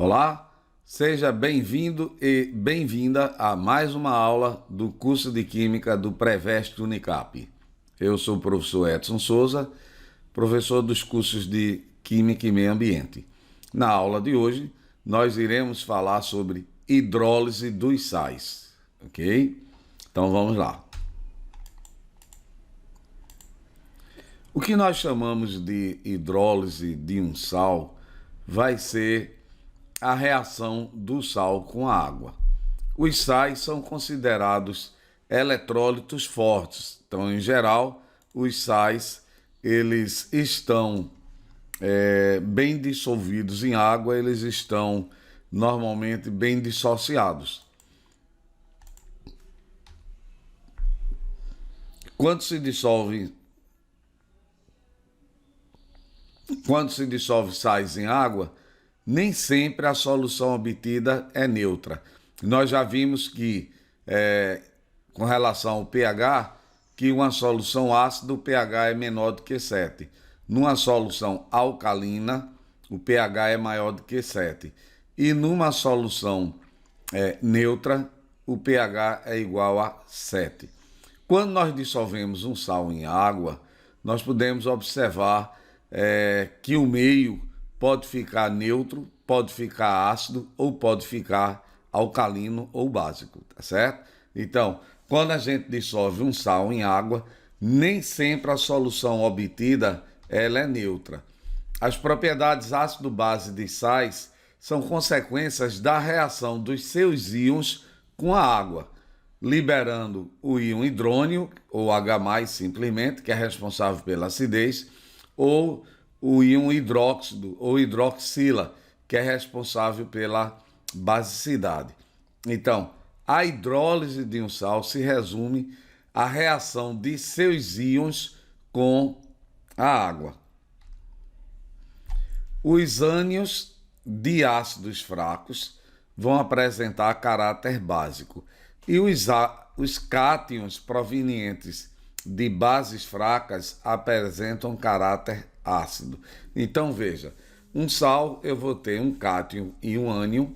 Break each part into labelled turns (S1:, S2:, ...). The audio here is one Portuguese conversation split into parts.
S1: Olá, seja bem-vindo e bem-vinda a mais uma aula do curso de Química do Preveste Unicap. Eu sou o professor Edson Souza, professor dos cursos de Química e Meio Ambiente. Na aula de hoje, nós iremos falar sobre hidrólise dos sais, ok? Então vamos lá. O que nós chamamos de hidrólise de um sal vai ser a reação do sal com a água. Os sais são considerados eletrólitos fortes. Então, em geral, os sais eles estão bem dissolvidos em água, eles estão normalmente bem dissociados. Quando se dissolve sais em água, nem sempre a solução obtida é neutra. Nós já vimos que, com relação ao pH, que uma solução ácida, o pH é menor do que 7. Numa solução alcalina, o pH é maior do que 7. E numa solução neutra, o pH é igual a 7. Quando nós dissolvemos um sal em água, nós podemos observar que o meio pode ficar neutro, pode ficar ácido ou pode ficar alcalino ou básico, tá certo? Então, quando a gente dissolve um sal em água, nem sempre a solução obtida ela é neutra. As propriedades ácido-base de sais são consequências da reação dos seus íons com a água, liberando o íon hidrônio, ou H+, simplesmente, que é responsável pela acidez, ou o íon hidróxido ou hidroxila, que é responsável pela basicidade. Então, a hidrólise de um sal se resume à reação de seus íons com a água. Os ânions de ácidos fracos vão apresentar caráter básico e os cátions provenientes de bases fracas apresentam caráter ácido. Então veja, um sal eu vou ter um cátion e um ânion,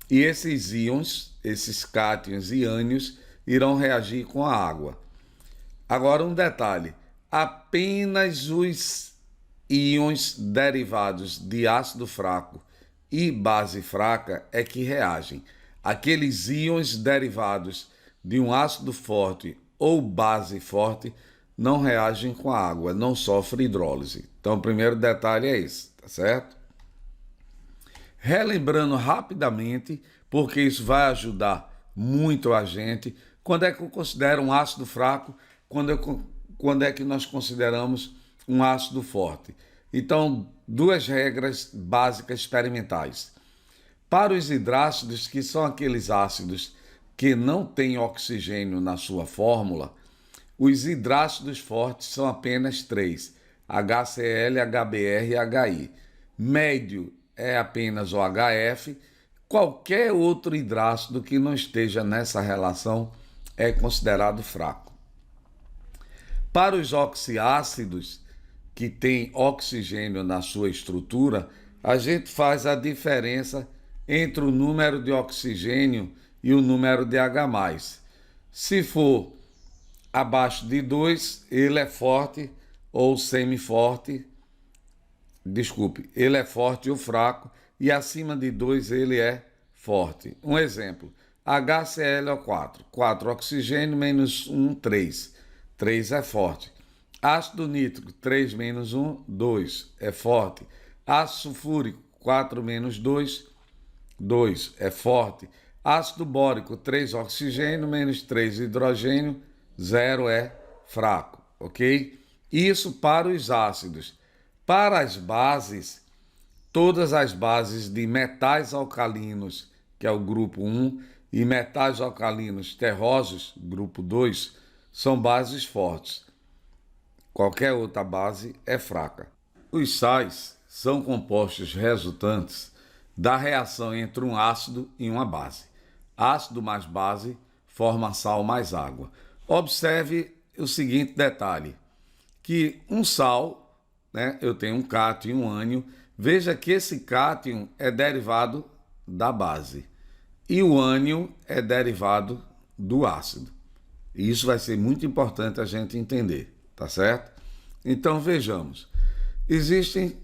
S1: e esses íons, esses cátions e ânions, irão reagir com a água. Agora um detalhe, apenas os íons derivados de ácido fraco e base fraca é que reagem. Aqueles íons derivados de um ácido forte ou base forte não reagem com a água, não sofrem hidrólise. Então, o primeiro detalhe é esse, tá certo? Relembrando rapidamente, porque isso vai ajudar muito a gente, quando é que eu considero um ácido fraco, quando é que nós consideramos um ácido forte. Então, duas regras básicas experimentais. Para os hidrácidos, que são aqueles ácidos que não têm oxigênio na sua fórmula, os hidrácidos fortes são apenas 3, HCl, HBr e HI. Médio é apenas o HF. Qualquer outro hidrácido que não esteja nessa relação é considerado fraco. Para os oxiácidos, que têm oxigênio na sua estrutura, a gente faz a diferença entre o número de oxigênio e o número de H+. Se for abaixo de 2, ele é forte ou semi-forte. Desculpe, ele é forte ou fraco, e acima de 2 ele é forte. Um exemplo, HClO4, 4 oxigênio menos 1, 3. 3 é forte. Ácido nítrico, 3 menos 1, 2, é forte. Ácido sulfúrico, 4 menos 2, 2, é forte. Ácido bórico, 3 oxigênio menos 3 hidrogênio, 0 é fraco, ok? Isso para os ácidos. Para as bases, todas as bases de metais alcalinos, que é o grupo 1, e metais alcalinos terrosos, grupo 2, são bases fortes. Qualquer outra base é fraca. Os sais são compostos resultantes da reação entre um ácido e uma base. Ácido mais base forma sal mais água. Observe o seguinte detalhe, que um sal, eu tenho um cátion e um ânion, veja que esse cátion é derivado da base. E o ânion é derivado do ácido. E isso vai ser muito importante a gente entender, tá certo? Então vejamos. Existem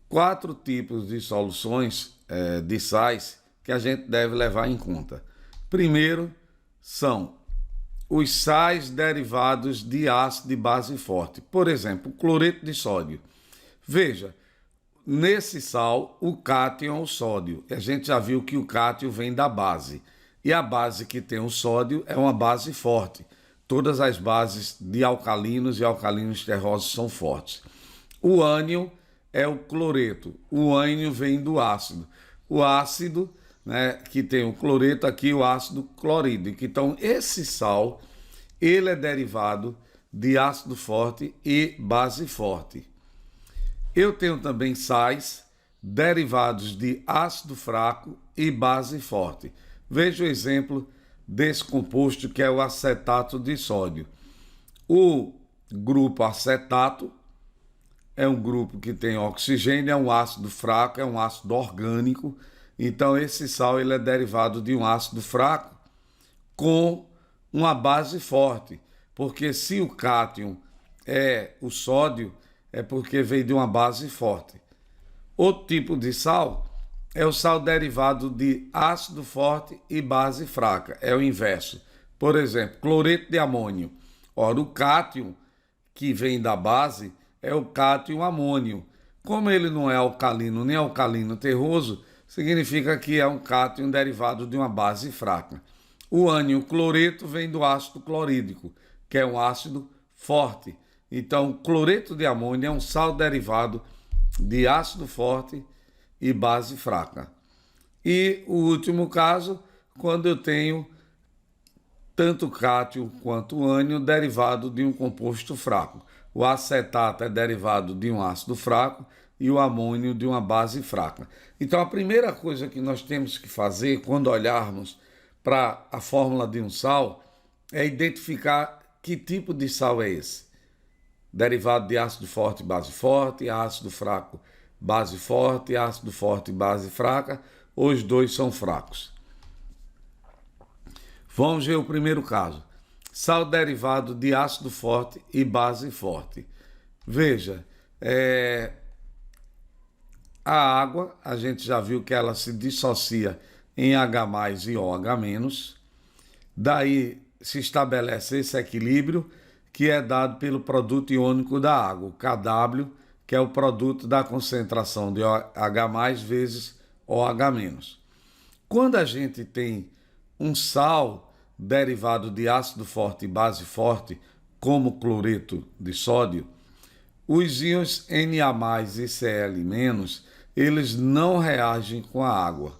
S1: 4 tipos de soluções de sais que a gente deve levar em conta. Primeiro são os sais derivados de ácido de base forte. Por exemplo, o cloreto de sódio. Veja, nesse sal, o cátion é o sódio. A gente já viu que o cátion vem da base. E a base que tem o sódio é uma base forte. Todas as bases de alcalinos e alcalinos terrosos são fortes. O ânion é o cloreto. O ânion vem do ácido. O ácido, né, que tem o cloreto aqui, o ácido clorídrico. Então, esse sal, ele é derivado de ácido forte e base forte. Eu tenho também sais derivados de ácido fraco e base forte. Veja o exemplo desse composto que é o acetato de sódio. O grupo acetato é um grupo que tem oxigênio, é um ácido fraco, é um ácido orgânico. Então esse sal ele é derivado de um ácido fraco com uma base forte, porque se o cátion é o sódio, é porque veio de uma base forte. Outro tipo de sal é o sal derivado de ácido forte e base fraca, é o inverso. Por exemplo, cloreto de amônio. Ora, o cátion que vem da base é o cátion amônio. Como ele não é alcalino nem alcalino terroso, significa que é um cátion derivado de uma base fraca. O ânion cloreto vem do ácido clorídrico, que é um ácido forte. Então, cloreto de amônio é um sal derivado de ácido forte e base fraca. E o último caso, quando eu tenho tanto cátion quanto ânion derivado de um composto fraco. O acetato é derivado de um ácido fraco e o amônio de uma base fraca. Então, a primeira coisa que nós temos que fazer quando olharmos para a fórmula de um sal é identificar que tipo de sal é esse. Derivado de ácido forte, base forte, ácido fraco, base forte, ácido forte, base fraca, ou os dois são fracos. Vamos ver o primeiro caso. Sal derivado de ácido forte e base forte. Veja, a água, a gente já viu que ela se dissocia em H+ e OH-. Daí se estabelece esse equilíbrio que é dado pelo produto iônico da água, o Kw, que é o produto da concentração de H+ vezes OH-. Quando a gente tem um sal derivado de ácido forte e base forte, como cloreto de sódio, os íons Na+ e Cl-, eles não reagem com a água.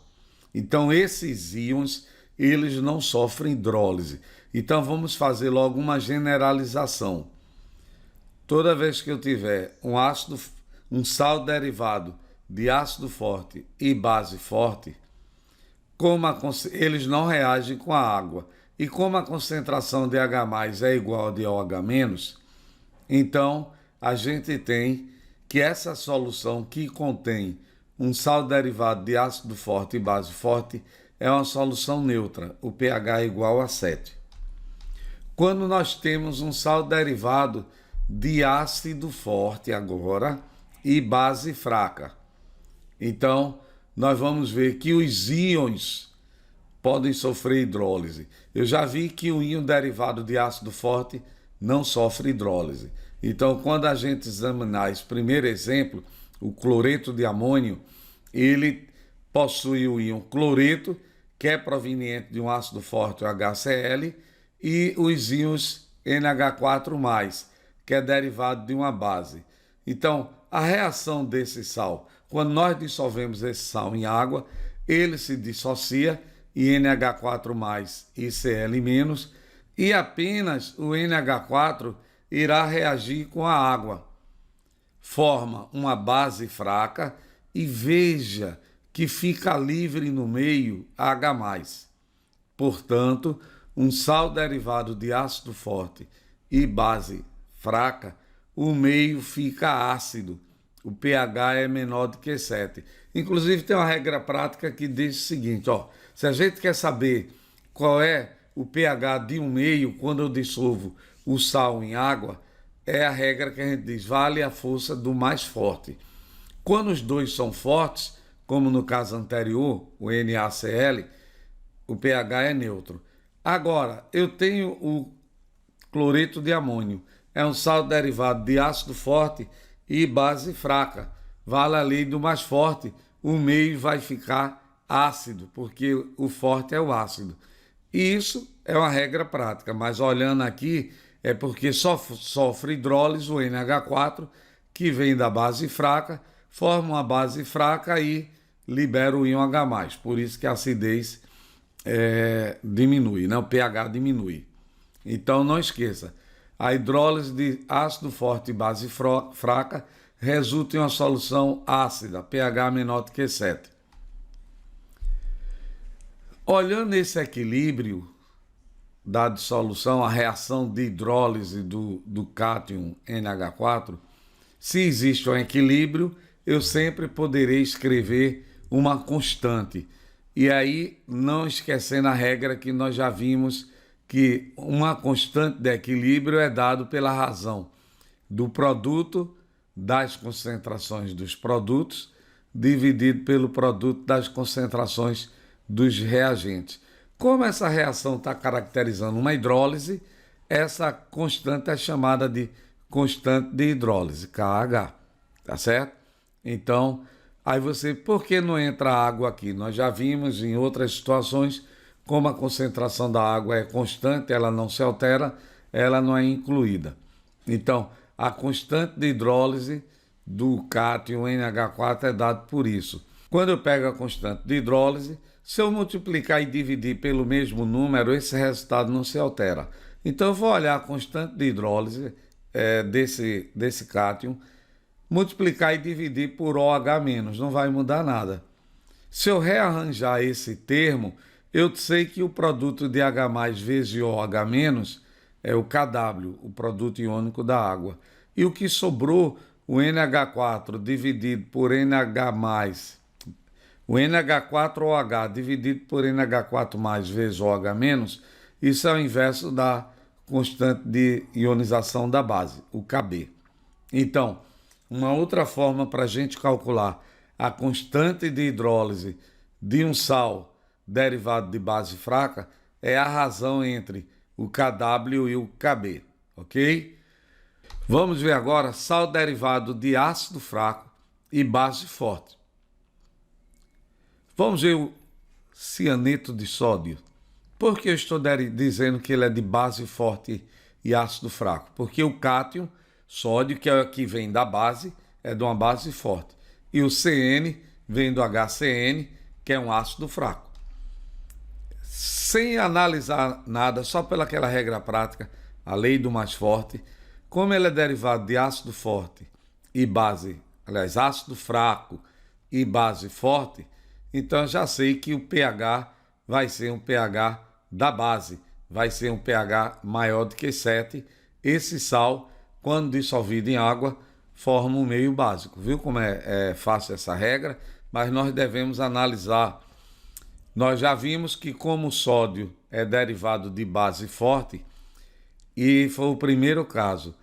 S1: Então, esses íons, eles não sofrem hidrólise. Então, vamos fazer logo uma generalização. Toda vez que eu tiver um sal derivado de ácido forte e base forte, eles não reagem com a água. E como a concentração de H+ é igual a de OH-, então a gente tem que essa solução que contém um sal derivado de ácido forte e base forte é uma solução neutra, o pH é igual a 7. Quando nós temos um sal derivado de ácido forte agora e base fraca, então nós vamos ver que os íons podem sofrer hidrólise. Eu já vi que o íon derivado de ácido forte não sofre hidrólise. Então, quando a gente examinar esse primeiro exemplo, o cloreto de amônio, ele possui o íon cloreto, que é proveniente de um ácido forte, o HCl, e os íons NH4+, que é derivado de uma base. Então, a reação desse sal, quando nós dissolvemos esse sal em água, ele se dissocia e NH4+ e Cl-, e apenas o NH4 irá reagir com a água. Forma uma base fraca e veja que fica livre no meio H+. Portanto, um sal derivado de ácido forte e base fraca, o meio fica ácido o pH é menor do que 7. Inclusive tem uma regra prática que diz o seguinte, ó, se a gente quer saber qual é o pH de um meio quando eu dissolvo o sal em água, é a regra que a gente diz, vale a força do mais forte. Quando os dois são fortes, como no caso anterior, o NaCl, o pH é neutro. Agora, eu tenho o cloreto de amônio, é um sal derivado de ácido forte e base fraca. Vale a lei do mais forte, o meio vai ficar ácido, porque o forte é o ácido. E isso é uma regra prática, mas olhando aqui, é porque sofre hidrólise o NH4, que vem da base fraca, forma uma base fraca e libera o íon H+. Por isso que a acidez diminui, né? O pH diminui. Então não esqueça, a hidrólise de ácido forte e base fraca resulta em uma solução ácida, pH menor do que 7. Olhando esse equilíbrio da dissolução, a reação de hidrólise do cátion NH4, se existe um equilíbrio, eu sempre poderei escrever uma constante. E aí, não esquecendo a regra que nós já vimos, que uma constante de equilíbrio é dado pela razão do produto das concentrações dos produtos dividido pelo produto das concentrações dos reagentes. Como essa reação está caracterizando uma hidrólise, essa constante é chamada de constante de hidrólise, KH, tá certo? Então, aí você, por que não entra água aqui? Nós já vimos em outras situações como a concentração da água é constante, ela não se altera, ela não é incluída. Então, a constante de hidrólise do cátion NH4 é dado por isso. Quando eu pego a constante de hidrólise, se eu multiplicar e dividir pelo mesmo número, esse resultado não se altera. Então, eu vou olhar a constante de hidrólise desse cátion, multiplicar e dividir por OH-, não vai mudar nada. Se eu rearranjar esse termo, eu sei que o produto de H+ vezes OH- é o KW, o produto iônico da água. E o que sobrou, o NH4 dividido por NH+, o NH4OH dividido por NH4+ vezes OH-, isso é o inverso da constante de ionização da base, o Kb. Então, uma outra forma para a gente calcular a constante de hidrólise de um sal derivado de base fraca é a razão entre o KW e o Kb, ok? Vamos ver agora sal derivado de ácido fraco e base forte. Vamos ver o cianeto de sódio. Por que eu estou dizendo que ele é de base forte e ácido fraco? Porque o cátion, sódio, que é o que vem da base, é de uma base forte. E o CN vem do HCN, que é um ácido fraco. Sem analisar nada, só pelaquela regra prática, a lei do mais forte, como ele é derivado de ácido forte e base, aliás, ácido fraco e base forte, então eu já sei que o pH vai ser um pH da base, vai ser um pH maior do que 7. Esse sal, quando dissolvido em água, forma um meio básico. Viu como é fácil essa regra? Mas nós devemos analisar. Nós já vimos que como o sódio é derivado de base forte, e foi o primeiro caso,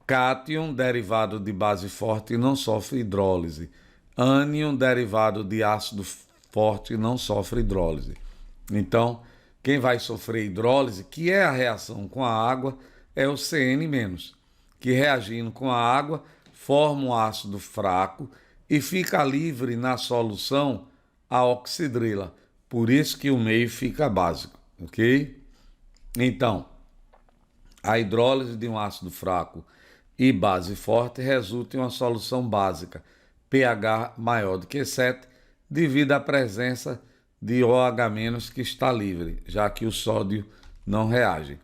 S1: cátion derivado de base forte não sofre hidrólise. Ânion derivado de ácido forte não sofre hidrólise. Então, quem vai sofrer hidrólise, que é a reação com a água, é o CN-, que reagindo com a água forma um ácido fraco e fica livre na solução a oxidrila. Por isso que o meio fica básico, ok? Então, a hidrólise de um ácido fraco e base forte resulta em uma solução básica, pH maior do que 7, devido à presença de OH- que está livre, já que o sódio não reage.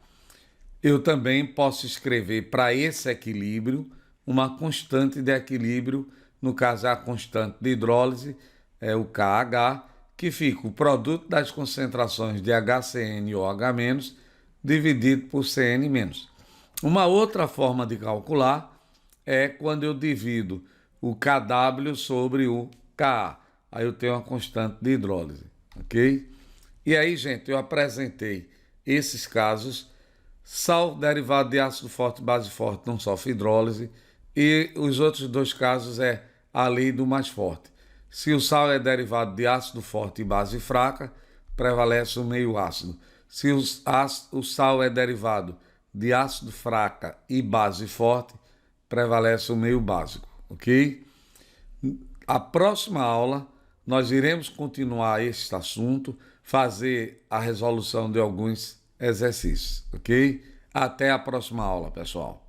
S1: Eu também posso escrever para esse equilíbrio uma constante de equilíbrio, no caso é a constante de hidrólise, é o KH, que fica o produto das concentrações de HCN e OH- dividido por CN-. Uma outra forma de calcular é quando eu divido o Kw sobre o Ka. Aí eu tenho uma constante de hidrólise, ok? E aí, gente, eu apresentei esses casos. Sal derivado de ácido forte e base forte não sofre hidrólise. E os outros dois casos é a lei do mais forte. Se o sal é derivado de ácido forte e base fraca, prevalece o meio ácido. Se o sal é derivado de ácido fraca e base forte, prevalece o meio básico, ok? A próxima aula nós iremos continuar este assunto, fazer a resolução de alguns exercícios, ok? Até a próxima aula, pessoal.